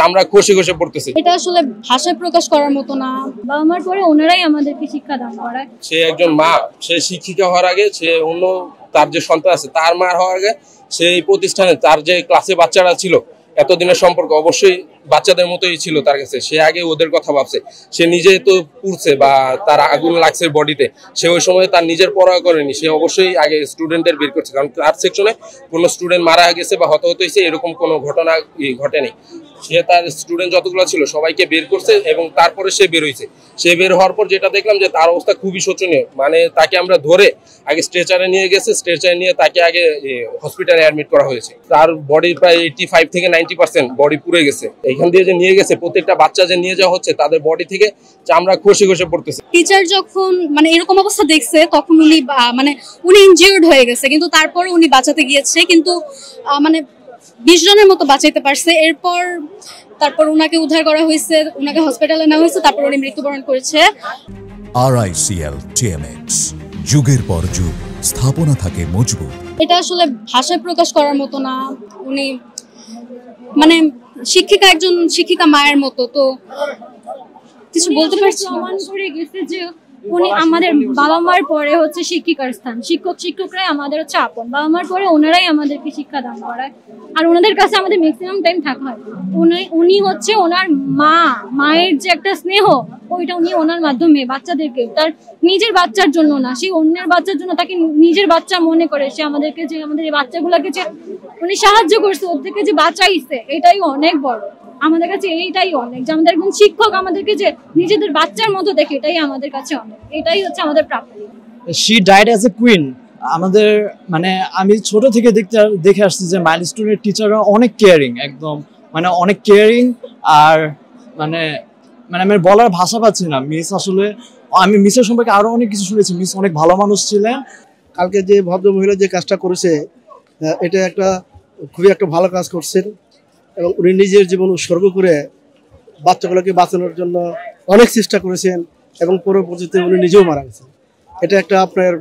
আমরা খসে খসে পড়তেছি। এটা আসলে ভাষায় প্রকাশ করার মতো না। বাবা মার পরে ওনারাই আমাদেরকে শিক্ষা দান করায়। সে একজন মা, সে শিক্ষিকা হওয়ার আগে সে অন্য তার যে সন্তান আছে তার মা হওয়ার আগে সেই প্রতিষ্ঠানে তার যে ক্লাসে বাচ্চারা ছিল এতদিনের সম্পর্ক অবশ্যই বাচ্চাদের মতোই ছিল তার কাছে। সে আগে ওদের কথা ভাবছে, সে নিজে তো পুড়ছে বা তার আগুন লাগছে বডিতে, সে ওই সময় তার নিজের পড়া করেনি, সে অবশ্যই আগে স্টুডেন্টদের বের করছে। কারণ তার সেকশনে কোনো স্টুডেন্ট মারা গেছে বা হতাহত হয়েছে এরকম কোনো ঘটনা ঘটেনি। সে তার স্টুডেন্ট যতগুলো ছিল সবাইকে বের করছে এবং তারপরে সে বের হয়েছে। সে বের হওয়ার পর যেটা দেখলাম যে তার অবস্থা খুবই শোচনীয়। মানে তাকে আমরা ধরে আগে স্ট্রেচারে নিয়ে গেছে, স্ট্রেচারে নিয়ে তাকে আগে হসপিটালে অ্যাডমিট করা হয়েছে। তার বডির প্রায় 85 থেকে 90% বডি পুড়ে গেছে। এখান দিয়ে যে নিয়ে গেছে প্রত্যেকটা বাচ্চা যে নিয়ে যাওয়া হচ্ছে তাদের বডি থেকে চামড়া খসে খসে পড়তেছে। টিচার যখন মানে এরকম অবস্থা দেখছে তখন উনি ইনজিউর্ড হয়ে গেছে, কিন্তু তারপর উনি বাঁচাতে গিয়েছে, কিন্তু মানে 20 জনের মতো বাঁচাইতে পারছে। তারপর ওনাকে উদ্ধার করা হয়েছে, ওনাকে হসপিটালে নেওয়া হয়েছে, তারপর উনি মৃত্যুবরণ করেছে। RICL TMX, যুগের পর যুগ স্থাপনা থাকে মজবুত। এটা আসলে ভাষায় প্রকাশ করার মতো না। উনি মানে একজন শিক্ষিকা মায়ের মতো, তো কিছু বলতে পারছি। প্রমাণ করে গেছে যে উনি আমাদের বাবা মার পরে হচ্ছে শিক্ষিকার স্থান। শিক্ষকরাই আমাদের হচ্ছে আপন। বাবা মার পরে ওনারাই আমাদেরকে শিক্ষা দান করায়, আর ওনাদের কাছে আমাদের ম্যাক্সিমাম টাইম থাকা হয়। উনি হচ্ছে ওনার মায়ের যে একটা স্নেহ, ওইটা উনি ওনার মাধ্যমে বাচ্চাদেরকে, তার নিজের বাচ্চার জন্য না, সে অন্যের বাচ্চার জন্য তাকে নিজের বাচ্চা মনে করে সে আমাদেরকে যে আমাদের এই বাচ্চাগুলোকে যে উনি সাহায্য করছে, ওর থেকে যে বাঁচাইছে, এটাই অনেক বড় আমাদের কাছে। এইটাই অনেক যে আমাদের একজন শিক্ষক আমাদেরকে যে নিজেদের বাচ্চার মতো দেখে, এটাই আমাদের কাছে অনেক। এটাই হচ্ছে আমাদের প্রাপ্তি। She died as a queen. আমাদের মানে আমি ছোট থেকে দেখে আসছি যে মাইলস্টোনের টিচাররা অনেক কেয়ারিং, একদম মানে অনেক কেয়ারিং। আর মানে আমি বলার ভাষা পাচ্ছি না। মিস আসলে আমি মিসের সম্পর্কে আরো অনেক কিছু শুনেছি। মিস অনেক ভালো মানুষ ছিলেন। কালকে যে ভদ্র মহিলা যে কাজটা করেছে এটা খুবই একটা ভালো কাজ করছেন, এবং উনি নিজের জীবন উৎসর্গ করে বাচ্চাগুলোকে বাঁচানোর জন্য অনেক চেষ্টা করেছেন, এবং পরবর্তীতে উনি নিজেও মারা গেছেন। এটা একটা আপনার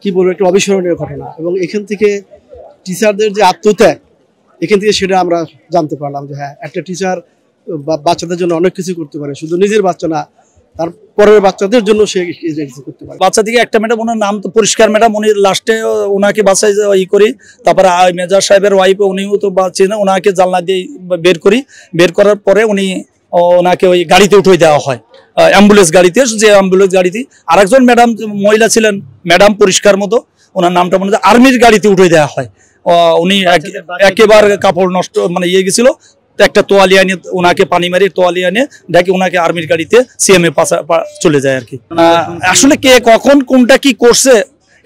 কি বলবো, একটা অবিস্মরণীয় ঘটনা। এবং এখান থেকে টিচারদের যে আত্মত্যাগ, এখান থেকে সেটা আমরা জানতে পারলাম যে হ্যাঁ, একটা টিচার বাচ্চাদের জন্য অনেক কিছু করতে পারে, শুধু নিজের বাচ্চা না, তার পরের বাচ্চাদের জন্য সে কিছু করতে পারে। বাচ্চা থেকে একটা ম্যাডাম, ওনার নাম তো পরিষ্কার ম্যাডাম, উনি লাস্টে ওনাকে বাসায় করি। তারপরে মেজর সাহেবের ওয়াইফ, উনিও তো চেনে, ওনাকে জানলা দিয়ে বের করার পরে ওনাকে ওই গাড়িতে উঠে দেওয়া হয়, অ্যাম্বুলেন্স গাড়িতে। যে অ্যাম্বুলেন্স গাড়িতে আরেকজন ম্যাডাম মহিলা ছিলেন, ম্যাডাম পরিষ্কার মতো, ওনার নামটা মনে হয়, আর্মির গাড়িতে উঠে দেওয়া হয়। উনি একেবারে কাপড় নষ্ট মানে গেছিল, একটা তোয়ালি আনিয়ে ওনাকে পানি মারিয়ে তোয়ালি আনিয়ে দেখে ওনাকে আর্মির গাড়িতে সিএমএ চলে যায় আর কি। আসলে কে কখন কোনটা কি করছে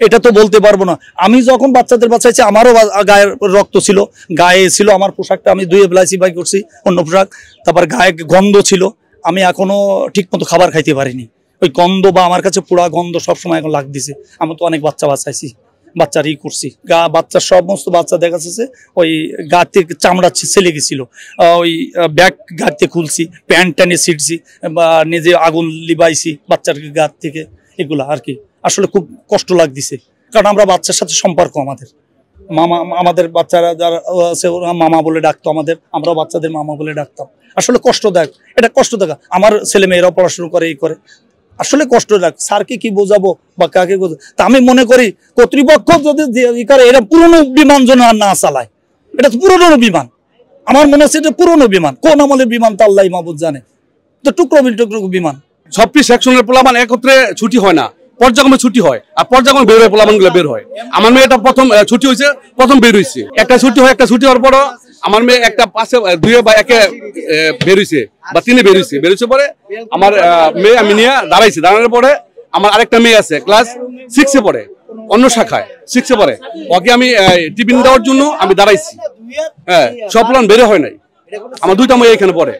এটা তো বলতে পারবো না। আমি যখন বাচ্চাদের বাঁচাইছি আমারও গায়ের রক্ত ছিল, গায়ে ছিল, আমার পোশাকটা আমি ধুয়ে বেলাইছি, বাই করছি অন্য পোশাক। তারপর গায়ে গন্ধ ছিল, আমি এখনো ঠিক মতো খাবার খাইতে পারিনি। ওই গন্ধ বা আমার কাছে পোড়া গন্ধ সবসময় এখন লাগ দিছে। আমি তো অনেক বাচ্চা বাঁচাইছি, বাচ্চারই করছি। বাচ্চার সমস্ত বাচ্চা দেখা যাচ্ছে ওই গা থেকে চামড়া ছেলে গেছিল, ওই ব্যাগ গাড়িতে খুলছি, প্যান্ট টানে ছিটছি বা নিজে আগুন লিবাইছি বাচ্চার গা থেকে, এগুলা আর কি। আসলে খুব কষ্ট লাগতেছে, কারণ আমরা বাচ্চার সাথে সম্পর্ক, আমাদের বাচ্চারা যারা আছে ওরা মামা বলে ডাকতো, আমরাও বাচ্চাদের মামা বলে ডাকতাম। আসলে কষ্ট দেখ, এটা কষ্ট দেখা। আমার ছেলে মেয়েরাও পড়াশুনো করে, এই করে, আসলে কষ্ট লাগ। স্যারকে কি বোঝাবো বা কাকে বোঝাবো? তা আমি মনে করি কর্তৃপক্ষ যদি এরা পুরনো বিমান যেন আর না চালায়। এটা তো পুরনো বিমান, আমার মনে হচ্ছে এটা পুরনো বিমান। কোন আমলের বিমান তা আল্লাহ মাহবুব জানে। তো টুকরো বিমান। 26 সেকশনের পোলাপান একত্রে ছুটি হয় না, পর্যায়ক্রমে ছুটি হয়, আর পর্যায়ক্রমে বের হয়, পোলাপানগুলো বের হয়। আমার মেয়ে এটা প্রথম ছুটি হয়েছে, প্রথম বের হয়েছে। একটা ছুটি হয়, একটা ছুটি হওয়ার পর আমার মেয়ে একটা পাশে 2 বা 1 বের হয়েছে বা 3 বের হয়েছে পরে আমার মেয়ে আমি নিয়ে দাঁড়ানোর পরে আমার আরেকটা মেয়ে আছে ক্লাস 6-এ পড়ে, অন্য শাখায় 6-এ পড়ে, ওকে আমি টিফিন দেওয়ার জন্য আমি দাঁড়াইছি। হ্যাঁ, সব প্ল্যান বের হয় নাই, আমার 2টা মেয়ে এখানে পড়ে।